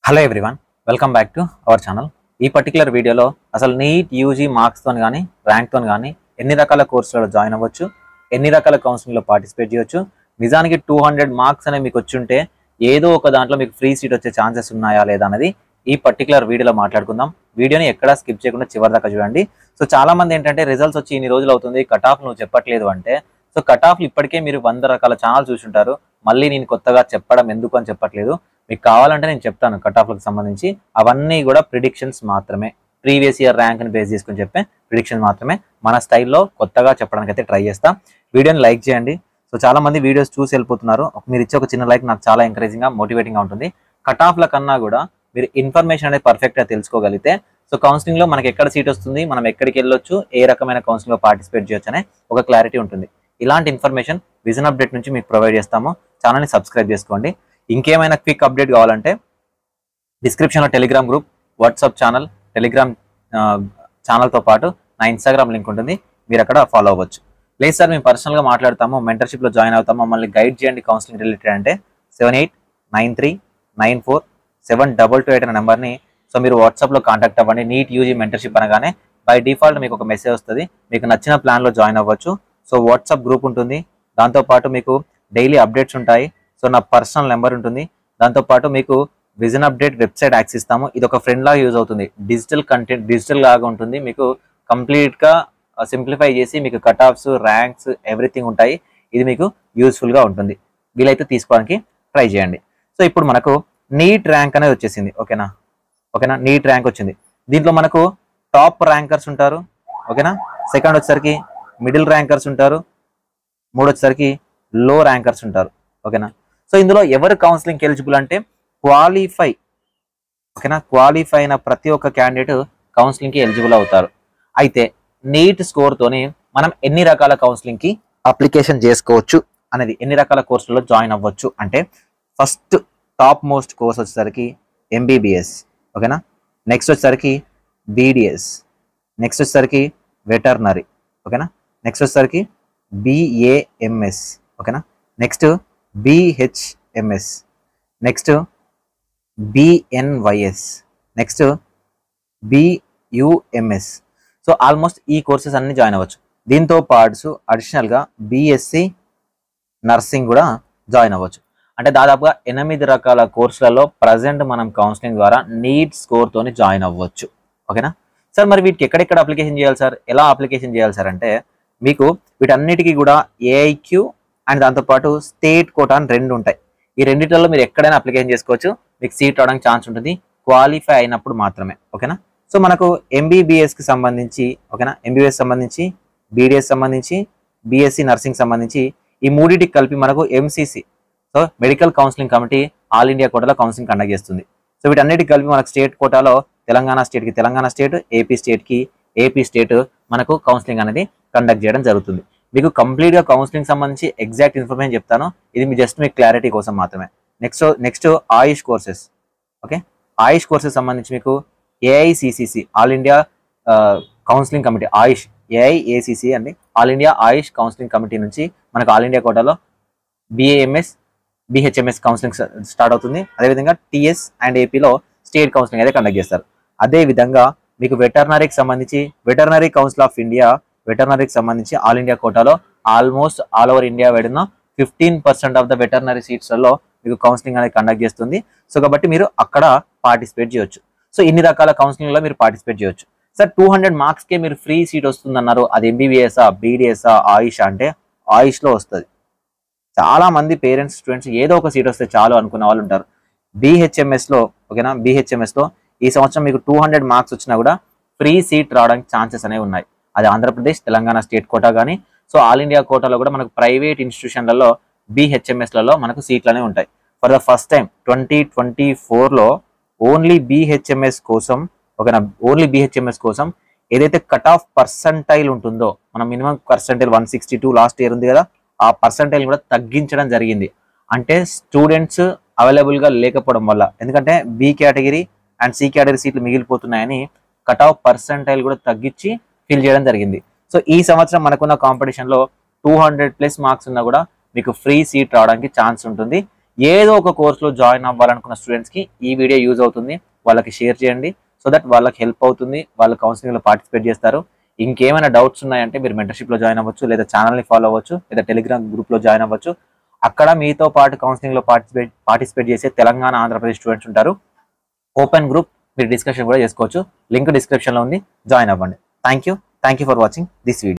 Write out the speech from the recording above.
Hello everyone, welcome back to our channel. ఈ particular వీడియోలో అసలు నీట్ యూజీ మార్క్స్తో కానీ ర్యాంక్తో కానీ ఎన్ని రకాల కోర్సులలో జాయిన్ అవ్వచ్చు, ఎన్ని రకాల కౌన్సిలింగ్లో పార్టిసిపేట్ చేయొచ్చు, నిజానికి 200 మార్క్స్ అనేవి మీకు వచ్చుంటే ఏదో ఒక దాంట్లో మీకు ఫ్రీ సీట్ వచ్చే ఛాన్సెస్ ఉన్నాయా లేదా అనేది ఈ పర్టికులర్ వీడియోలో మాట్లాడుకుందాం. వీడియోని ఎక్కడా స్కిప్ చేయకుండా చివరి దాకా చూడండి. సో చాలా మంది ఏంటంటే రిజల్ట్స్ వచ్చి ఇన్ని రోజులు అవుతుంది, కట్ ఆఫ్ నువ్వు చెప్పట్లేదు అంటే, సో కట్ ఆఫ్లు ఇప్పటికే మీరు 100 రకాల ఛానల్ చూసుంటారు. మళ్ళీ నేను కొత్తగా చెప్పడం ఎందుకు అని చెప్పట్లేదు. మీకు కావాలంటే నేను చెప్తాను కట్ ఆఫ్లకు సంబంధించి. అవన్నీ కూడా ప్రిడిక్షన్స్ మాత్రమే, ప్రీవియస్ ఇయర్ ర్యాంక్ని బేస్ చేసుకుని చెప్పే ప్రిడిక్షన్స్ మాత్రమే. మన స్టైల్లో కొత్తగా చెప్పడానికి అయితే ట్రై చేస్తా. వీడియోని లైక్ చేయండి. సో చాలా మంది వీడియోస్ చూసి వెళ్ళిపోతున్నారు. మీరు ఇచ్చే ఒక చిన్న లైక్ నాకు చాలా ఎంకరేజింగ్గా మోటివేటింగ్గా ఉంటుంది. కట్ ఆఫ్ల కన్నా కూడా మీరు ఇన్ఫర్మేషన్ అనేది పర్ఫెక్ట్గా తెలుసుకోగలిగితే, సో కౌన్సిలింగ్లో మనకి ఎక్కడ సీట్ వస్తుంది, మనం ఎక్కడికి వెళ్ళొచ్చు, ఏ రకమైన కౌన్సిలింగ్లో పార్టిసిపేట్ చేయొచ్చు అనే ఒక క్లారిటీ ఉంటుంది. ఇలాంటి ఇన్ఫర్మేషన్ విజన్ అప్డేట్ నుంచి మీకు ప్రొవైడ్ చేస్తాము. ఛానల్ని సబ్స్క్రైబ్ చేసుకోండి. ఇంకేమైనా క్విక్ అప్డేట్ కావాలంటే డిస్క్రిప్షన్లో Telegram group, WhatsApp channel, Telegram ఛానల్తో పాటు నా ఇన్స్టాగ్రామ్ లింక్ ఉంటుంది, మీరు అక్కడ ఫాలో అవ్వచ్చు. లేదు సార్ మేము పర్సనల్గా మాట్లాడతాము, మెంటర్షిప్లో జాయిన్ అవుతాము, మమ్మల్ని గైడ్ చేయండి కౌన్సిలింగ్ రిలేటెడ్ అంటే 7893947228 అనే నెంబర్ని సో మీరు వాట్సాప్లో కాంటాక్ట్ అవ్వండి. నీట్ యూజీ మెంటర్షిప్ అనగానే బై డిఫాల్ట్ మీకు ఒక మెసేజ్ వస్తుంది, మీకు నచ్చిన ప్లాన్లో జాయిన్ అవ్వచ్చు. సో వాట్సాప్ గ్రూప్ ఉంటుంది, దాంతోపాటు మీకు డైలీ అప్డేట్స్ ఉంటాయి. సో నా పర్సనల్ నెంబర్ ఉంటుంది, దాంతోపాటు మీకు విజన్ అప్డేట్ వెబ్సైట్ యాక్సెస్ ఇస్తాము. ఇది ఒక ఫ్రెండ్ లాగా యూజ్ అవుతుంది, డిజిటల్ కంటెంట్ డిజిటల్ లాగా ఉంటుంది. మీకు కంప్లీట్గా సింప్లిఫై చేసి మీకు కట్ ఆఫ్స్, ర్యాంక్స్, ఎవ్రీథింగ్ ఉంటాయి. ఇది మీకు యూస్ఫుల్గా ఉంటుంది, వీలైతే తీసుకోవడానికి ట్రై చేయండి. సో ఇప్పుడు మనకు నీట్ ర్యాంక్ అనేది వచ్చేసింది. ఓకేనా, నీట్ ర్యాంక్ వచ్చింది. దీంట్లో మనకు టాప్ ర్యాంకర్స్ ఉంటారు. ఓకేనా, సెకండ్ వచ్చేసరికి మిడిల్ ర్యాంకర్స్ ఉంటారు, మూడు వచ్చేసరికి లో ర్యాంకర్స్ ఉంటారు. ఓకేనా, సో ఇందులో ఎవరు కౌన్సిలింగ్కి ఎలిజిబుల్ అంటే క్వాలిఫై అయిన ప్రతి ఒక్క క్యాండిడేట్ కౌన్సిలింగ్కి ఎలిజిబుల్ అవుతారు. అయితే నీట్ స్కోర్తోని మనం ఎన్ని రకాల కౌన్సిలింగ్కి అప్లికేషన్ చేసుకోవచ్చు అనేది, ఎన్ని రకాల కోర్సులలో జాయిన్ అవ్వచ్చు అంటే, ఫస్ట్ టాప్ మోస్ట్ కోర్స్ వచ్చేసరికి ఎంబీబీఎస్. ఓకేనా, నెక్స్ట్ వచ్చేసరికి బీడిఎస్, నెక్స్ట్ వచ్చేసరికి వెటర్నరీ. ఓకేనా, నెక్స్ట్ వచ్చేసరికి బిఏఎంఎస్. ఓకేనా, next BHMS, next BNYS, next BUMS. So almost ఈ కోర్సెస్ అన్ని జాయిన్ అవ్వచ్చు. దీంతో పాటు అడిషనల్గా బిఎస్సి నర్సింగ్ కూడా జాయిన్ అవ్వచ్చు. అంటే దాదాపుగా 8 రకాల కోర్సులలో ప్రజెంట్ మనం కౌన్సిలింగ్ ద్వారా నీట్ స్కోర్తోని జాయిన్ అవ్వచ్చు. ఓకేనా సార్, మరి వీటికి ఎక్కడెక్కడ అప్లికేషన్ చేయాలి సార్, ఎలా అప్లికేషన్ చేయాలి సార్ అంటే, మీకు వీటన్నిటికీ కూడా ఏఐక్యూ అండ్ దాంతోపాటు స్టేట్ కోటా అని 2 ఉంటాయి. ఈ రెండిట్లలో మీరు ఎక్కడైనా అప్లికేషన్ చేసుకోవచ్చు, మీకు సీట్ రావడానికి ఛాన్స్ ఉంటుంది, క్వాలిఫై అయినప్పుడు మాత్రమే. ఓకేనా, సో మనకు ఎంబీబీఎస్కి సంబంధించి, ఓకేనా, ఎంబీబీఎస్ సంబంధించి, బీడీఎస్ సంబంధించి, బీఎస్సీ నర్సింగ్ సంబంధించి ఈ మూడింటికి కలిపి మనకు MCC, so medical counselling committee all India కోటాలో కౌన్సిలింగ్ కండక్ట్ చేస్తుంది. సో వీటన్నిటికి కలిపి మనకు స్టేట్ కోటాలో తెలంగాణ స్టేట్కి తెలంగాణ స్టేట్, ఏపీ స్టేట్కి ఏపీ స్టేట్ మనకు కౌన్సిలింగ్ అనేది కండక్ట్ చేయడం జరుగుతుంది. మీకు కంప్లీట్గా కౌన్సిలింగ్ సంబంధించి ఎగ్జాక్ట్ ఇన్ఫర్మేషన్ చెప్తాను, ఇది మీ జస్ట్ మీ క్లారిటీ కోసం మాత్రమే. Next AYUSH courses. Okay, AYUSH courses సంబంధించి మీకు AICCC all India counselling committee, AYUSH AIACC అండి, all India AYUSH counselling committee నుంచి మనకు ఆల్ ఇండియా కోటాలో బిఏఎంఎస్, బిహెచ్ఎంఎస్ కౌన్సిలింగ్ స్టార్ట్ అవుతుంది. అదేవిధంగా టీఎస్ అండ్ ఏపీలో స్టేట్ కౌన్సిలింగ్ అయితే కండక్ట్ చేస్తారు. అదేవిధంగా మీకు వెటర్నరీకి సంబంధించి వెటర్నరీ కౌన్సిల్ ఆఫ్ ఇండియా, వెటర్నరీకి సంబంధించి ఆల్ ఇండియా కోటాలో ఆల్మోస్ట్ ఆల్ ఓవర్ ఇండియా వైడ్న 15% ఆఫ్ ద వెటర్నరీ సీట్స్లలో మీకు కౌన్సిలింగ్ అనేది కండక్ట్ చేస్తుంది. సో కాబట్టి మీరు అక్కడ పార్టిసిపేట్ చేయొచ్చు. సో ఇన్ని రకాల కౌన్సిలింగ్లో మీరు పార్టిసిపేట్ చేయొచ్చు. సార్ 200 మార్క్స్కే మీరు ఫ్రీ సీట్ వస్తుందన్నారు, అది ఎంబీబీఎస్ఆ, బీడీఎస్ఆ, ఆయుష్ అంటే ఆయుష్లో వస్తుంది. చాలా మంది పేరెంట్స్, స్టూడెంట్స్ ఏదో ఒక సీట్ వస్తే చాలు అనుకునే వాళ్ళు ఉంటారు. బిహెచ్ఎంఎస్లో, ఓకేనా, బిహెచ్ఎంఎస్లో ఈ సంవత్సరం మీకు 200 మార్క్స్ వచ్చినా కూడా ఫ్రీ సీట్ రావడానికి ఛాన్సెస్ అనేవి ఉన్నాయి. అది ఆంధ్రప్రదేశ్, తెలంగాణ స్టేట్ కోటా కానీ, సో ఆల్ ఇండియా కోటాలో కూడా మనకు ప్రైవేట్ ఇన్స్టిట్యూషన్లలో బిహెచ్ఎంఎస్లలో మనకు సీట్లు అనేవి ఉంటాయి. ఫర్ ద ఫస్ట్ టైం 2024లో ఓన్లీ బిహెచ్ఎంఎస్ కోసం, ఓకేనా, ఓన్లీ బిహెచ్ఎంఎస్ కోసం ఏదైతే కట్ ఆఫ్ పర్సంటైల్ ఉంటుందో, మన మినిమం పర్సంటైల్ 162 లాస్ట్ ఇయర్ ఉంది కదా, ఆ పర్సంటైల్ కూడా తగ్గించడం జరిగింది. అంటే స్టూడెంట్స్ అవైలబుల్గా లేకపోవడం వల్ల, ఎందుకంటే B category and C category సీట్లు మిగిలిపోతున్నాయని కట్ ఆఫ్ పర్సంటైల్ కూడా తగ్గించి ఫిల్ చేయడం జరిగింది. సో ఈ సంవత్సరం మనకున్న కాంపిటీషన్లో 200+ మార్క్స్ ఉన్నా కూడా మీకు ఫ్రీ సీట్ రావడానికి ఛాన్స్ ఉంటుంది. ఏదో ఒక కోర్సులో జాయిన్ అవ్వాలనుకున్న స్టూడెంట్స్కి ఈ వీడియో యూజ్ అవుతుంది. వాళ్ళకి షేర్ చేయండి, సో దట్ వాళ్ళకి హెల్ప్ అవుతుంది, వాళ్ళు కౌన్సిలింగ్లో పార్టిసిపేట్ చేస్తారు. ఇంకేమైనా డౌట్స్ ఉన్నాయంటే మీరు మెంటర్షిప్లో జాయిన్ అవ్వచ్చు, లేదా ఛానల్ని ఫాలో అవ్వచ్చు, లేదా టెలిగ్రామ్ గ్రూప్లో జాయిన్ అవ్వచ్చు. అక్కడ మీతో పాటు కౌన్సిలింగ్లో పార్టిసిపేట్ చేసే తెలంగాణ, ఆంధ్రప్రదేశ్ స్టూడెంట్స్ ఉంటారు. ఓపెన్ గ్రూప్, మీరు డిస్కషన్ కూడా చేసుకోవచ్చు. లింక్ డిస్క్రిప్షన్లో ఉంది, జాయిన్ అవ్వండి. Thank you for watching this video.